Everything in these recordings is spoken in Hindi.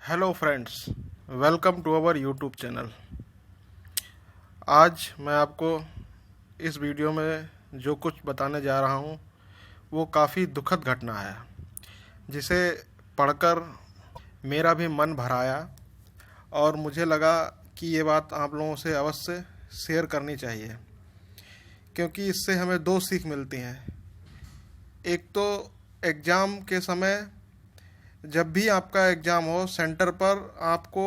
Hello friends, welcome to our YouTube channel. आज मैं आपको इस वीडियो में जो कुछ बताने जा रहा हूँ वो काफ़ी दुखद घटना है, जिसे पढ़कर मेरा भी मन भर आया और मुझे लगा कि ये बात आप लोगों से अवश्य शेयर करनी चाहिए, क्योंकि इससे हमें दो सीख मिलती हैं। एक तो एग्ज़ाम के समय जब भी आपका एग्ज़ाम हो, सेंटर पर आपको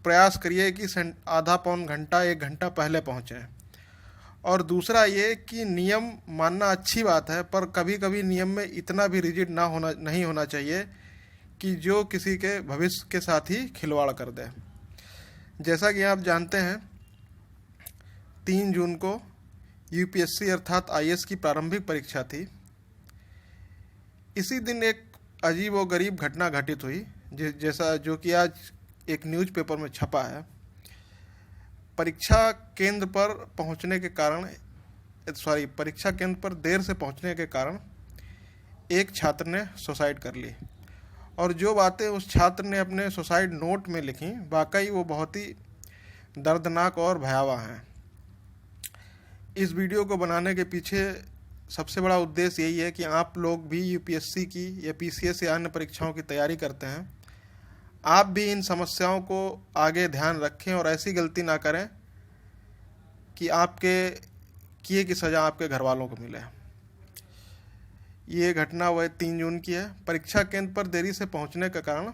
प्रयास करिए कि आधा पौन घंटा 1 घंटा पहले पहुँचें। और दूसरा ये कि नियम मानना अच्छी बात है, पर कभी कभी नियम में इतना भी रिजिड नहीं होना चाहिए कि जो किसी के भविष्य के साथ ही खिलवाड़ कर दे। जैसा कि आप जानते हैं, 3 जून को यूपीएससी अर्थात आईएएस की प्रारंभिक परीक्षा थी। इसी दिन एक अजीब व गरीब घटना घटित हुई, जैसा जो कि आज एक न्यूज़पेपर में छपा है। परीक्षा केंद्र पर देर से पहुंचने के कारण एक छात्र ने सुसाइड कर ली। और जो बातें उस छात्र ने अपने सुसाइड नोट में लिखी, वाकई वो बहुत ही दर्दनाक और भयावह हैं। इस वीडियो को बनाने के पीछे सबसे बड़ा उद्देश्य यही है कि आप लोग भी यूपीएससी की या पीसीएस या अन्य परीक्षाओं की तैयारी करते हैं, आप भी इन समस्याओं को आगे ध्यान रखें और ऐसी गलती ना करें कि आपके किए की सज़ा आपके घर वालों को मिले। ये घटना वह 3 जून की है। परीक्षा केंद्र पर देरी से पहुंचने के कारण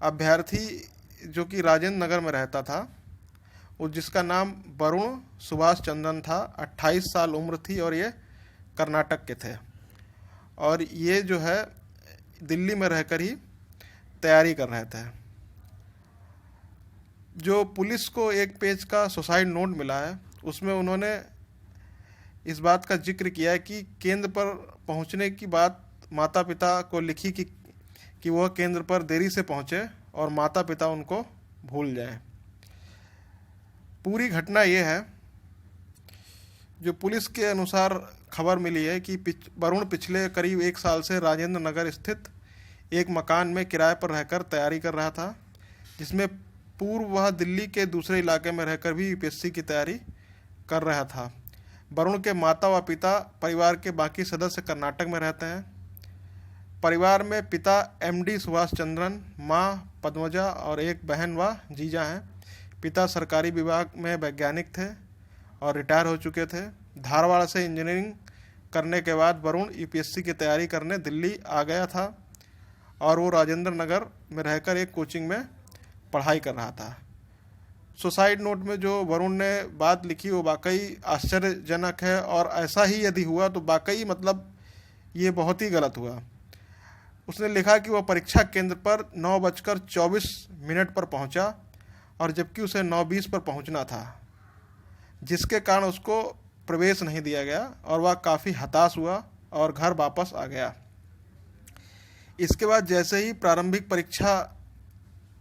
अभ्यर्थी जो कि राजेंद्र नगर में रहता था, जिसका नाम वरुण सुभाष चंद्रन था, 28 साल उम्र थी और ये कर्नाटक के थे। और ये जो है दिल्ली में रहकर ही तैयारी कर रहे थे। जो पुलिस को एक पेज का सुसाइड नोट मिला है, उसमें उन्होंने इस बात का जिक्र किया है कि केंद्र पर पहुंचने की बात माता पिता को लिखी कि वह केंद्र पर देरी से पहुंचे और माता पिता उनको भूल जाएं। पूरी घटना ये है, जो पुलिस के अनुसार खबर मिली है कि वरुण पिछले करीब 1 साल से राजेंद्र नगर स्थित एक मकान में किराए पर रहकर तैयारी कर रहा था, जिसमें पूर्व वह दिल्ली के दूसरे इलाके में रहकर भी यूपीएससी की तैयारी कर रहा था। वरुण के माता व पिता परिवार के बाकी सदस्य कर्नाटक में रहते हैं। परिवार में पिता एमडी सुभाष चंद्रन, माँ पद्मजा और एक बहन व जीजा हैं। पिता सरकारी विभाग में वैज्ञानिक थे और रिटायर हो चुके थे। धारवाड़ से इंजीनियरिंग करने के बाद वरुण यूपीएससी की तैयारी करने दिल्ली आ गया था और वो राजेंद्र नगर में रहकर एक कोचिंग में पढ़ाई कर रहा था। सुसाइड नोट में जो वरुण ने बात लिखी वो वाकई आश्चर्यजनक है, और ऐसा ही यदि हुआ तो वाकई ये बहुत ही गलत हुआ। उसने लिखा कि वह परीक्षा केंद्र पर 9:24 पर पहुंचा, और जबकि उसे 9:20 पर पहुंचना था, जिसके कारण उसको प्रवेश नहीं दिया गया और वह काफ़ी हताश हुआ और घर वापस आ गया। इसके बाद जैसे ही प्रारंभिक परीक्षा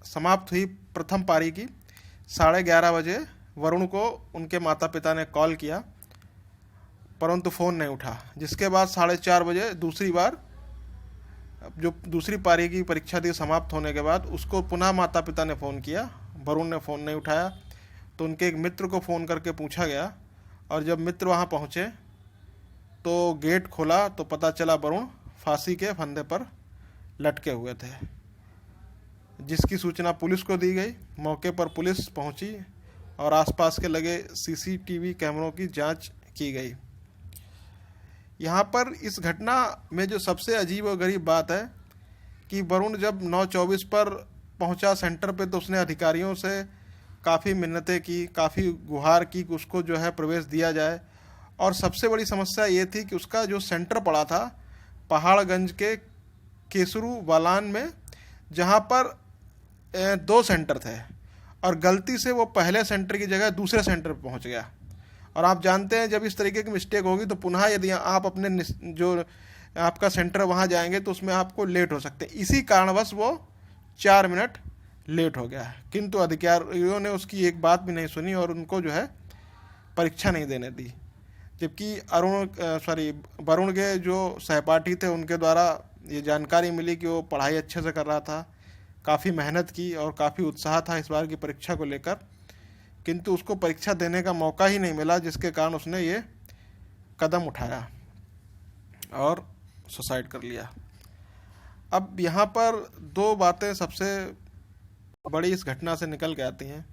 समाप्त हुई, प्रथम पारी की, 11:30 बजे वरुण को उनके माता पिता ने कॉल किया, परंतु फ़ोन नहीं उठा। जिसके बाद 4:30 बजे दूसरी पारी की परीक्षा थी, समाप्त होने के बाद उसको पुनः माता पिता ने फ़ोन किया। वरुण ने फ़ोन नहीं उठाया, तो उनके एक मित्र को फ़ोन करके पूछा गया, और जब मित्र वहाँ पहुँचे तो गेट खोला तो पता चला वरुण फांसी के फंदे पर लटके हुए थे, जिसकी सूचना पुलिस को दी गई। मौके पर पुलिस पहुंची और आसपास के लगे सीसीटीवी कैमरों की जांच की गई। यहाँ पर इस घटना में जो सबसे अजीब और गरीब बात है कि वरुण जब 9:24 पर पहुंचा सेंटर पे, तो उसने अधिकारियों से काफ़ी मिन्नतें की, काफ़ी गुहार की कि उसको जो है प्रवेश दिया जाए। और सबसे बड़ी समस्या ये थी कि उसका जो सेंटर पड़ा था पहाड़गंज के केसरू बालान में, जहाँ पर 2 सेंटर थे, और गलती से वो पहले सेंटर की जगह दूसरे सेंटर पर पहुँच गया। और आप जानते हैं, जब इस तरीके की मिस्टेक होगी तो पुनः यदि आप अपने जो आपका सेंटर वहाँ जाएंगे तो उसमें आपको लेट हो सकते हैं। इसी कारणवश वो 4 मिनट लेट हो गया, किंतु अधिकारियों ने उसकी एक बात भी नहीं सुनी और उनको जो है परीक्षा नहीं देने दी। जबकि वरुण के जो सहपाठी थे, उनके द्वारा ये जानकारी मिली कि वो पढ़ाई अच्छे से कर रहा था, काफ़ी मेहनत की और काफ़ी उत्साह था इस बार की परीक्षा को लेकर, किंतु उसको परीक्षा देने का मौका ही नहीं मिला, जिसके कारण उसने ये कदम उठाया और सुसाइड कर लिया। अब यहाँ पर दो बातें सबसे बड़ी इस घटना से निकल के आती हैं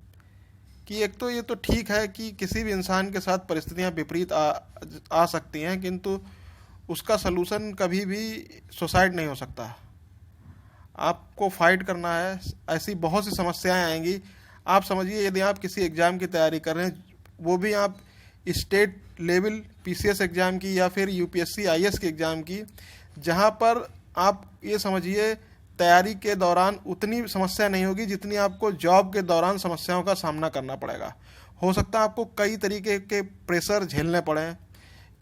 कि एक तो ये तो ठीक है कि किसी भी इंसान के साथ परिस्थितियाँ विपरीत आ सकती हैं, किंतु उसका सलूशन कभी भी सुसाइड नहीं हो सकता। आपको फाइट करना है, ऐसी बहुत सी समस्याएं आएंगी। आप समझिए, यदि आप किसी एग्ज़ाम की तैयारी कर रहे हैं, वो भी आप स्टेट लेवल पीसीएस एग्ज़ाम की या फिर यूपीएससी आईएएस के एग्ज़ाम की, जहां पर आप ये समझिए तैयारी के दौरान उतनी समस्या नहीं होगी जितनी आपको जॉब के दौरान समस्याओं का सामना करना पड़ेगा। हो सकता है आपको कई तरीके के प्रेशर झेलने पड़ें,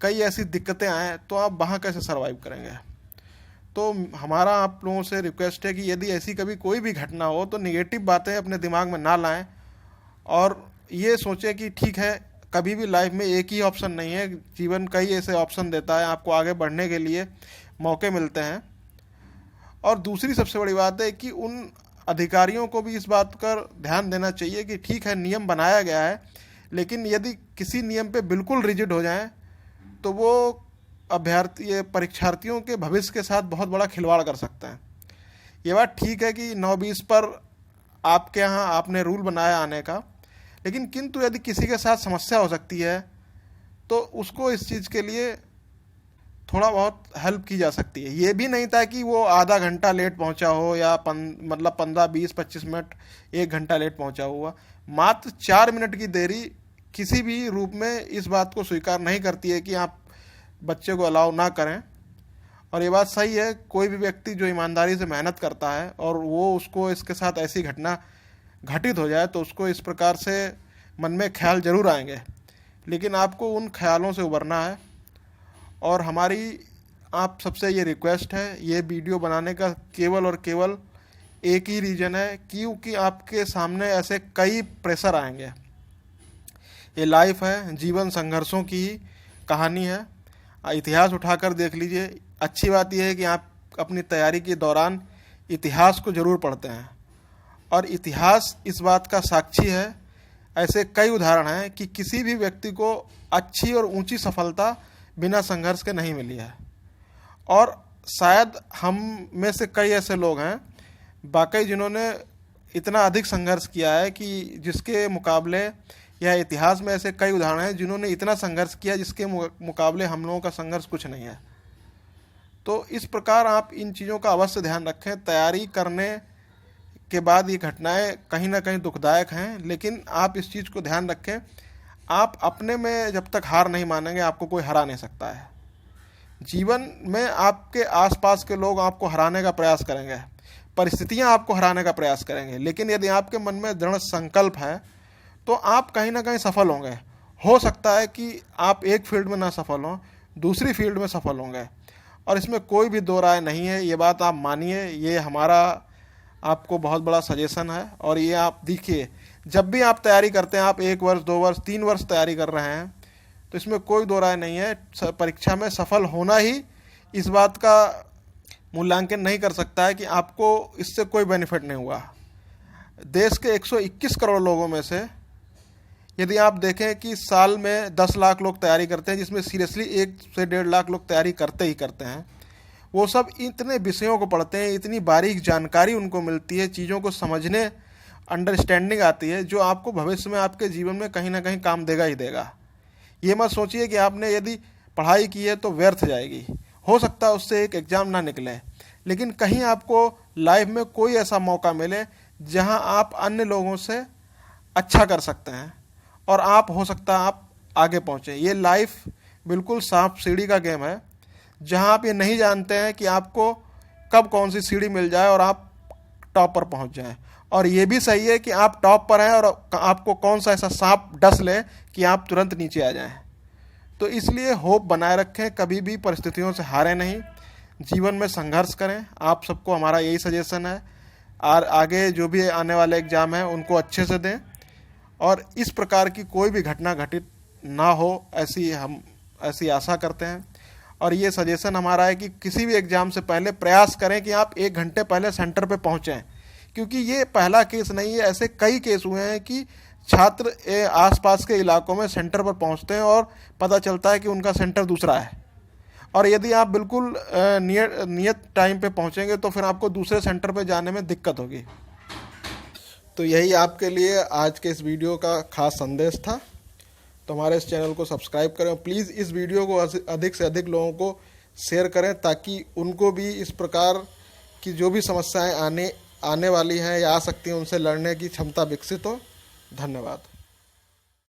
कई ऐसी दिक्कतें आएँ, तो आप वहाँ कैसे सर्वाइव करेंगे। तो हमारा आप लोगों से रिक्वेस्ट है कि यदि ऐसी कभी कोई भी घटना हो तो नेगेटिव बातें अपने दिमाग में ना लाएं और ये सोचें कि ठीक है, कभी भी लाइफ में एक ही ऑप्शन नहीं है, जीवन कई ऐसे ऑप्शन देता है, आपको आगे बढ़ने के लिए मौके मिलते हैं। और दूसरी सबसे बड़ी बात है कि उन अधिकारियों को भी इस बात पर ध्यान देना चाहिए कि ठीक है, नियम बनाया गया है, लेकिन यदि किसी नियम पे बिल्कुल रिजिड हो जाएं तो वो अभ्यर्थी परीक्षार्थियों के भविष्य के साथ बहुत बड़ा खिलवाड़ कर सकते हैं। ये बात ठीक है कि 9-20 पर आपके यहाँ आपने रूल बनाया आने का, लेकिन किंतु यदि किसी के साथ समस्या हो सकती है तो उसको इस चीज़ के लिए थोड़ा बहुत हेल्प की जा सकती है। ये भी नहीं था कि वो आधा घंटा लेट पहुंचा हो या मतलब 15-20-25 मिनट 1 घंटा लेट पहुंचा हुआ। मात्र 4 मिनट की देरी किसी भी रूप में इस बात को स्वीकार नहीं करती है कि आप बच्चे को अलाउ ना करें। और ये बात सही है, कोई भी व्यक्ति जो ईमानदारी से मेहनत करता है और वो उसको इसके साथ ऐसी घटना घटित हो जाए तो उसको इस प्रकार से मन में ख्याल जरूर आएंगे, लेकिन आपको उन ख्यालों से उबरना है। और हमारी आप सबसे ये रिक्वेस्ट है, ये वीडियो बनाने का केवल और केवल एक ही रीज़न है, क्योंकि आपके सामने ऐसे कई प्रेशर आएंगे। ये लाइफ है, जीवन संघर्षों की कहानी है। इतिहास उठाकर देख लीजिए। अच्छी बात यह है कि आप अपनी तैयारी के दौरान इतिहास को ज़रूर पढ़ते हैं और इतिहास इस बात का साक्षी है। ऐसे कई उदाहरण हैं कि किसी भी व्यक्ति को अच्छी और ऊंची सफलता बिना संघर्ष के नहीं मिली है। और शायद हम में से कई ऐसे लोग हैं वाकई जिन्होंने इतना अधिक संघर्ष किया है कि जिसके मुकाबले, या इतिहास में ऐसे कई उदाहरण हैं जिन्होंने इतना संघर्ष किया जिसके मुकाबले हम लोगों का संघर्ष कुछ नहीं है। तो इस प्रकार आप इन चीज़ों का अवश्य ध्यान रखें। तैयारी करने के बाद ये घटनाएं कहीं ना कहीं दुखदायक हैं, लेकिन आप इस चीज़ को ध्यान रखें, आप अपने में जब तक हार नहीं मानेंगे आपको कोई हरा नहीं सकता है। जीवन में आपके आसपास के लोग आपको हराने का प्रयास करेंगे, परिस्थितियां आपको हराने का प्रयास करेंगे, लेकिन यदि आपके मन में दृढ़ संकल्प है तो आप कहीं ना कहीं सफल होंगे। हो सकता है कि आप एक फील्ड में ना सफल हों, दूसरी फील्ड में सफल होंगे, और इसमें कोई भी दो राय नहीं है। ये बात आप मानिए, ये हमारा आपको बहुत बड़ा सजेशन है। और ये आप देखिए, जब भी आप तैयारी करते हैं, आप 1 वर्ष 2 वर्ष 3 वर्ष तैयारी कर रहे हैं, तो इसमें कोई दो राय नहीं है, परीक्षा में सफल होना ही इस बात का मूल्यांकन नहीं कर सकता है कि आपको इससे कोई बेनिफिट नहीं हुआ। देश के 121 करोड़ लोगों में से यदि आप देखें कि साल में 10 लाख लोग तैयारी करते हैं, जिसमें सीरियसली 1 से 1.5 लाख लोग तैयारी करते ही करते हैं, वो सब इतने विषयों को पढ़ते हैं, इतनी बारीक जानकारी उनको मिलती है, चीज़ों को समझने अंडरस्टैंडिंग आती है, जो आपको भविष्य में आपके जीवन में कहीं ना कहीं काम देगा ही देगा। ये मत सोचिए कि आपने यदि पढ़ाई की है तो व्यर्थ जाएगी। हो सकता है उससे एक एग्ज़ाम ना निकले, लेकिन कहीं आपको लाइफ में कोई ऐसा मौका मिले जहां आप अन्य लोगों से अच्छा कर सकते हैं और आप हो सकता है आप आगे पहुँचें। ये लाइफ बिल्कुल सांप सीढ़ी का गेम है, जहां आप ये नहीं जानते हैं कि आपको कब कौन सी सीढ़ी मिल जाए और आप टॉप पर पहुंच जाएं। और ये भी सही है कि आप टॉप पर हैं और आपको कौन सा ऐसा सांप डस ले कि आप तुरंत नीचे आ जाएं। तो इसलिए होप बनाए रखें, कभी भी परिस्थितियों से हारें नहीं, जीवन में संघर्ष करें। आप सबको हमारा यही सजेशन है। और आगे जो भी आने वाले एग्ज़ाम हैं उनको अच्छे से दें और इस प्रकार की कोई भी घटना घटित ना हो, ऐसी आशा करते हैं। और ये सजेशन हमारा है कि किसी भी एग्ज़ाम से पहले प्रयास करें कि आप 1 घंटे पहले सेंटर पे पहुँचें, क्योंकि ये पहला केस नहीं है, ऐसे कई केस हुए हैं कि छात्र आसपास के इलाकों में सेंटर पर पहुंचते हैं और पता चलता है कि उनका सेंटर दूसरा है, और यदि आप बिल्कुल नियत टाइम पे पहुंचेंगे तो फिर आपको दूसरे सेंटर पे जाने में दिक्कत होगी। तो यही आपके लिए आज के इस वीडियो का खास संदेश था। तो हमारे इस चैनल को सब्सक्राइब करें और प्लीज़ इस वीडियो को अधिक से अधिक लोगों को शेयर करें, ताकि उनको भी इस प्रकार की जो भी समस्याएं आने वाली हैं या आ सकती हैं, उनसे लड़ने की क्षमता विकसित हो। धन्यवाद।